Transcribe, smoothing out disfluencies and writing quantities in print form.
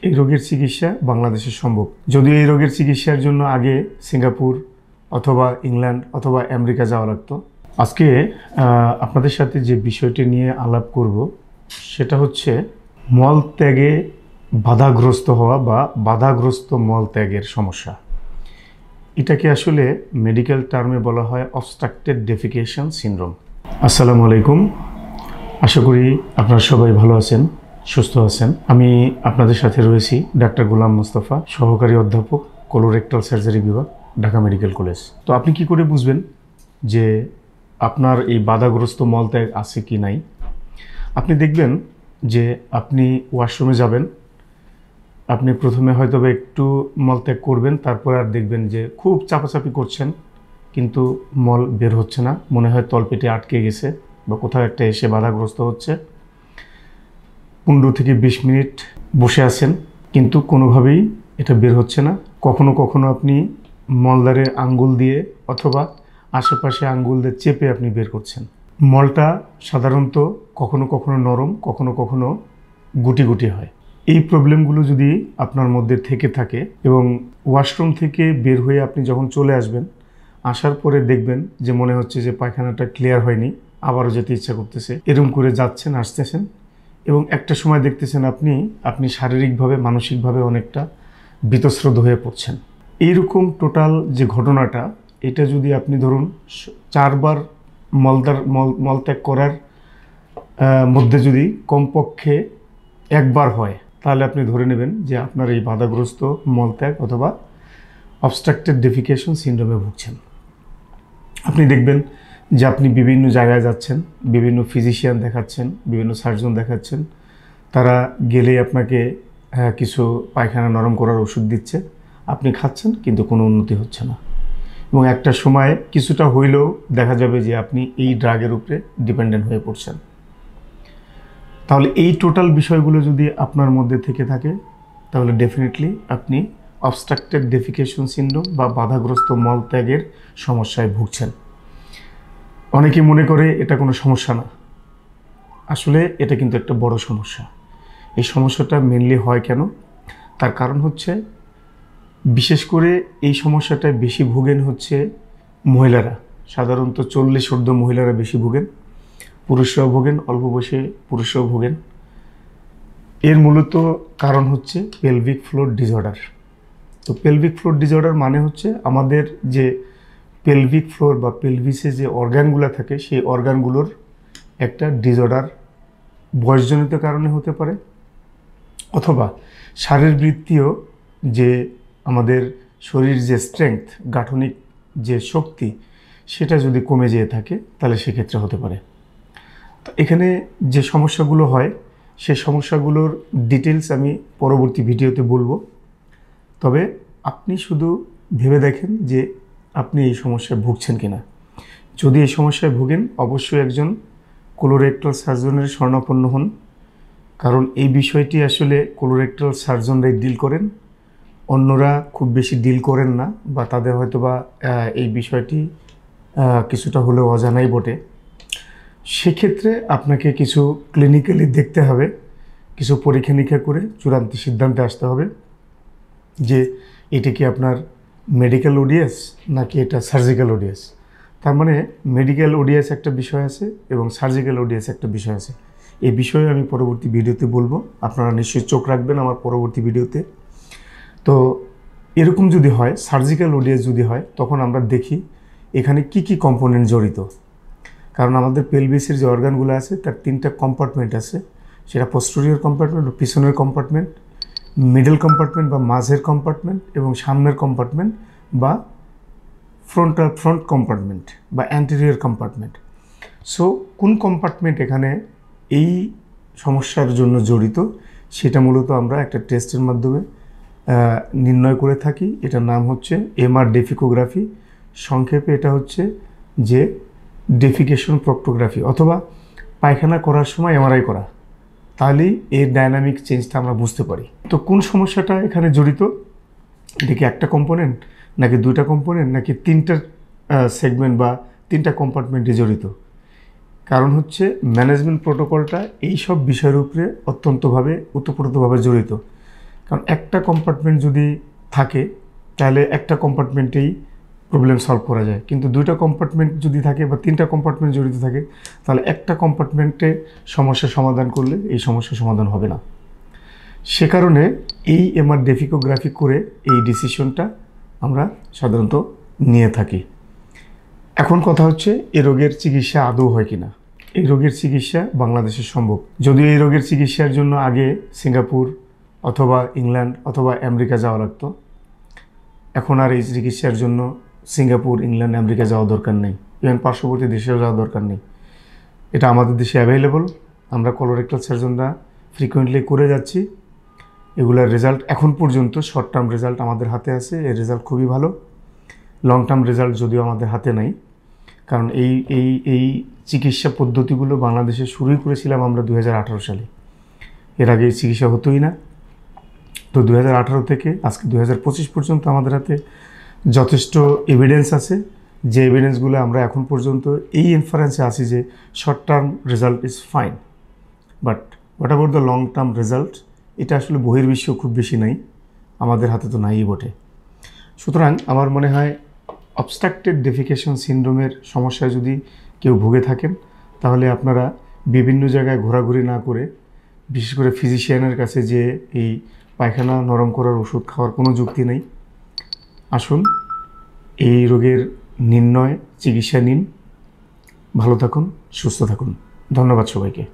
এই রোগের চিকিৎসা বাংলাদেশে সম্ভব, যদিও এই রোগের চিকিৎসার জন্য আগে সিঙ্গাপুর অথবা ইংল্যান্ড অথবা আমেরিকা যাওয়া লাগতো। আজকে আপনাদের সাথে যে বিষয়টি নিয়ে আলাপ করব সেটা হচ্ছে মলত্যাগে বাধাগ্রস্ত হওয়া বা বাধাগ্রস্ত মলত্যাগের সমস্যা। এটাকে আসলে মেডিকেল টার্মে বলা হয় অবস্ট্রাকটেড ডেফিকেশন সিনড্রোম। আসসালামু আলাইকুম, আশা করি আপনারা সবাই ভালো আছেন, সুস্থ আছেন। আমি আপনাদের সাথে রয়েছি ডাক্তার গোলাম মোস্তফা, সহকারী অধ্যাপক, কোলোরেক্টাল সার্জারি বিভাগ, ঢাকা মেডিকেল কলেজ। তো আপনি কি করে বুঝবেন যে আপনার এই বাধাগ্রস্ত মলত্যাগ আছে কি নাই? আপনি দেখবেন যে আপনি ওয়াশরুমে যাবেন, আপনি প্রথমে হয়তো একটু মলত্যাগ করবেন, তারপর আর দেখবেন যে খুব চাপাচাপি করছেন কিন্তু মল বের হচ্ছে না, মনে হয় তলপেটে আটকে গেছে বা কোথাও একটা এসে বাধাগ্রস্ত হচ্ছে। 15 থেকে 20 মিনিট বসে আছেন কিন্তু কোনোভাবেই এটা বের হচ্ছে না। কখনো কখনো আপনি মলদ্বারে আঙ্গুল দিয়ে অথবা আশেপাশে আঙ্গুল দিয়ে চেপে আপনি বের করছেন। মলটা সাধারণত কখনো কখনো নরম, কখনো কখনো গুটি গুটি হয়। এই প্রবলেমগুলো যদি আপনার মধ্যে থেকে থাকে এবং ওয়াশরুম থেকে বের হয়ে আপনি যখন চলে আসবেন, আসার পরে দেখবেন যে মনে হচ্ছে যে পায়খানাটা ক্লিয়ার হয়নি, আবারও যেতে ইচ্ছা করতেছে, এরকম করে যাচ্ছেন আসতেছেন এবং একটা সময় দেখতেছেন আপনি শারীরিকভাবে মানসিকভাবে অনেকটা বীতশ্রদ্ধ হয়ে পড়ছেন। এইরকম টোটাল যে ঘটনাটা, এটা যদি আপনি ধরুন 4 বার মলত্যাগ করার মধ্যে যদি কমপক্ষে 1 বার হয়, তাহলে আপনি ধরে নেবেন যে আপনার এই বাধাগ্রস্ত মলত্যাগ অথবা অবস্ট্রাকটেড ডেফিকেশন সিনড্রোমে ভুগছেন। আপনি দেখবেন যে আপনি বিভিন্ন জায়গায় যাচ্ছেন, বিভিন্ন ফিজিশিয়ান দেখাচ্ছেন, বিভিন্ন সার্জন দেখাচ্ছেন, তারা গেলে আপনাকে কিছু পায়খানা নরম করার ওষুধ দিচ্ছে, আপনি খাচ্ছেন কিন্তু কোনো উন্নতি হচ্ছে না এবং একটা সময় কিছুটা হইলেও দেখা যাবে যে আপনি এই ড্রাগের উপরে ডিপেন্ডেন্ট হয়ে পড়ছেন। তাহলে এই টোটাল বিষয়গুলো যদি আপনার মধ্যে থেকে থাকে, তাহলে ডেফিনেটলি আপনি অবস্ট্রাকটেড ডেফিকেশন সিনড্রোম বা বাধাগ্রস্ত মলত্যাগের সমস্যায় ভুগছেন। অনেকে মনে করে এটা কোনো সমস্যা না, আসলে এটা কিন্তু একটা বড় সমস্যা। এই সমস্যাটা মেনলি হয় কেন? তার কারণ হচ্ছে, বিশেষ করে এই সমস্যাটায় বেশি ভোগেন হচ্ছে মহিলারা। সাধারণত 40 ঊর্ধ্ব মহিলারা বেশি ভোগেন, পুরুষরাও ভোগেন, অল্প বয়সে পুরুষরাও ভোগেন। এর মূলত কারণ হচ্ছে পেলভিক ফ্লোর ডিসঅর্ডার। তো পেলভিক ফ্লোর ডিসঅর্ডার মানে হচ্ছে আমাদের যে পেলভিক ফ্লোর বা পেলভিসে যে অর্গানগুলো থাকে, সেই অর্গানগুলোর একটা ডিসঅর্ডার বয়সজনিত কারণে হতে পারে, অথবা শারীরবৃত্তীয় যে আমাদের শরীর যে স্ট্রেংথ, গাঠনিক যে শক্তি, সেটা যদি কমে যেয়ে থাকে তাহলে সেক্ষেত্রে হতে পারে। তো এখানে যে সমস্যাগুলো হয়, সেই সমস্যাগুলোর ডিটেলস আমি পরবর্তী ভিডিওতে বলবো। তবে আপনি শুধু ভেবে দেখেন যে আপনি এই সমস্যায় ভুগছেন কিনা। যদি এই সমস্যায় ভোগেন, অবশ্যই একজন কোলোরেক্টাল সার্জনের শরণাপন্ন হন, কারণ এই বিষয়টি আসলে কোলোরেক্টাল সার্জনরাই ডিল করেন, অন্যরা খুব বেশি ডিল করেন না, বা তাদের হয়তো বা এই বিষয়টি কিছুটা হলেও অজানাই বটে। সেক্ষেত্রে আপনাকে কিছু ক্লিনিক্যালি দেখতে হবে, কিছু পরীক্ষা নিরীক্ষা করে চূড়ান্ত সিদ্ধান্তে আসতে হবে যে এটা কি আপনার মেডিকেল ওডিএস নাকি এটা সার্জিক্যাল ওডিএস। তার মানে মেডিকেল ওডিএস একটা বিষয় আছে এবং সার্জিক্যাল ওডিএস একটা বিষয় আছে। এই বিষয়ে আমি পরবর্তী ভিডিওতে বলবো, আপনারা নিশ্চয়ই চোখ রাখবেন আমার পরবর্তী ভিডিওতে। তো এরকম যদি হয়, সার্জিক্যাল ওডিএস যদি হয়, তখন আমরা দেখি এখানে কি কি কম্পোনেন্ট জড়িত। কারণ আমাদের পেলভিসের যে অর্গানগুলো আছে তার 3টা কম্পার্টমেন্ট আছে, সেটা পোস্টেরিয়র কম্পার্টমেন্ট বা পিছনের কম্পার্টমেন্ট, মিডল কম্পার্টমেন্ট বা মাঝের কম্পার্টমেন্ট এবং সামনের কম্পার্টমেন্ট বা ফ্রন্ট কম্পার্টমেন্ট বা অ্যান্টেরিয়র কম্পার্টমেন্ট। সো কোন কম্পার্টমেন্ট এখানে এই সমস্যার জন্য জড়িত, সেটা মূলত আমরা একটা টেস্টের মাধ্যমে নির্ণয় করে থাকি। এটার নাম হচ্ছে এমআর ডেফিকোগ্রাফি, সংক্ষেপে এটা হচ্ছে যে ডেফিকেশন প্রক্টোগ্রাফি, অথবা পায়খানা করার সময় এমআরআই করা। তাহলেই এর ডায়নামিক চেঞ্জটা আমরা বুঝতে পারি। তো কোন সমস্যাটা এখানে জড়িত, এটা কি একটা কম্পোনেন্ট নাকি 2টা কম্পোনেন্ট নাকি 3টা সেগমেন্ট বা 3টা কম্পার্টমেন্টে জড়িত? কারণ হচ্ছে ম্যানেজমেন্ট প্রোটোকলটা এই সব বিষয়ের উপরে অত্যন্তভাবে ওতপ্রোতভাবে জড়িত। কারণ একটা কম্পার্টমেন্ট যদি থাকে তাহলে একটা কম্পার্টমেন্টেই প্রবলেম সলভ করা যায়, কিন্তু দুইটা কম্পার্টমেন্ট যদি থাকে বা তিনটা কম্পার্টমেন্ট জড়িত থাকে তাহলে একটা কম্পার্টমেন্টে সমস্যার সমাধান করলে এই সমস্যার সমাধান হবে না। সে কারণে এই এমআর ডেফিকোগ্রাফি করে এই ডিসিশনটা আমরা সাধারণত নিয়ে থাকি। এখন কথা হচ্ছে এই রোগের চিকিৎসা আদৌ হয় কি না। এই রোগের চিকিৎসা বাংলাদেশে সম্ভব, যদিও এই রোগের চিকিৎসার জন্য আগে সিঙ্গাপুর অথবা ইংল্যান্ড অথবা আমেরিকা যাওয়া লাগতো। এখন আর এই চিকিৎসার জন্য সিঙ্গাপুর, ইংল্যান্ড, আমেরিকা যাওয়া দরকার নেই, ইভেন পার্শ্ববর্তী দেশেও যাওয়া দরকার নেই। এটা আমাদের দেশে অ্যাভেলেবল। আমরা কলোরেক্টাল সার্জনরা ফ্রিকুয়েন্টলি করে যাচ্ছি। এগুলার রেজাল্ট এখন পর্যন্ত শর্ট টার্ম রেজাল্ট আমাদের হাতে আছে, এর রেজাল্ট খুবই ভালো। লং টার্ম রেজাল্ট যদিও আমাদের হাতে নাই, কারণ এই চিকিৎসা পদ্ধতিগুলো বাংলাদেশে শুরুই করেছিলাম আমরা 2018 সালে। এর আগে এই চিকিৎসা হতোই না। তো 2018 থেকে আজকে 2025 পর্যন্ত আমাদের হাতে যথেষ্ট এভিডেন্স আছে, যে এভিডেন্সগুলো আমরা এখন পর্যন্ত এই ইনফারেন্সে আছি যে short term result is fine, but what about the long term result, এটা আসলে বহির্বিশ্ব খুব বেশি নাই, আমাদের হাতে তো নাই বটে। সুতরাং আমার মনে হয় অবস্ট্রাকটেড ডেফিকেশন সিনড্রোমের সমস্যায় যদি কেউ ভুগে থাকেন তাহলে আপনারা বিভিন্ন জায়গায় ঘোরাঘুরি না করে, বিশেষ করে ফিজিশিয়ানের কাছে যে এই পায়খানা নরম করার ওষুধ খাওয়ার কোনো যুক্তি নেই। আসুন এই রোগের নির্ণয় চিকিৎসা নিন। ভালো থাকুন, সুস্থ থাকুন। ধন্যবাদ সবাইকে।